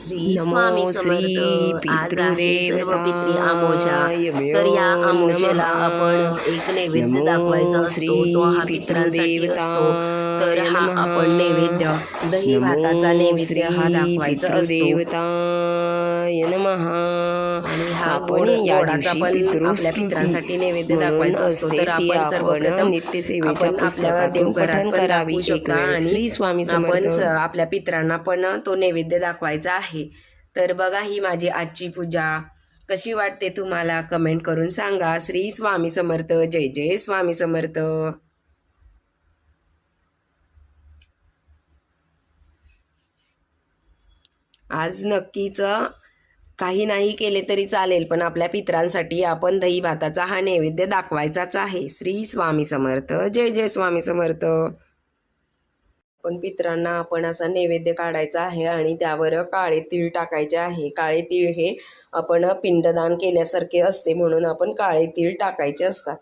श्री स्वामी नमो श्री समर्थ. आज आहे सर्व पितृ अमावस्या. पितृदेवताय तर या अमावस्येला नमः. आपण एक नैवेद्य दाखवायचा नमो असतो, तो हा श्री पितरांसाठी असतो. तर हा पितृदेवताय आपण नैवेद्य दही भाताचा नमो नैवेद्य हा श्री दाखवायचा असतो. पितृदेवताय नमः. आणि हा आपण या गोडाचा दिवशी पण आपल्या पितरांसाठी नैवेद्य दाखवायचा असतो. तर आपण सर्वप्रथम नित्यसेवेच्या आपण आपल्या पुस्तकातून देवघरात पठण पण करावी. दाखवू एक शकता वेळ आणि श्री स्वामी आपण समर्थ. आपल्या पितरांना पण तो नैवेद्य दाखवायचा आहे. तर बघा, ही माझी आजची पूजा कशी वाटते तुम्हाला कमेंट करून सांगा. श्री स्वामी समर्थ. जय जय स्वामी समर्थ. आज नक्कीच काही नाही केले तरी चालेल, पण आपल्या पितरांसाठी आपण दही भाताचा हा नैवेद्य दाखवायचाच आहे. श्री स्वामी समर्थ. जय जय स्वामी समर्थ. पण पितरांना आपण असा नैवेद्य काढायचा आहे आणि त्यावर काळे तीळ टाकायचे आहे. काळे तीळ हे आपण पिंडदान केल्यासारखे असते, म्हणून आपण काळे तीळ टाकायचे असतात.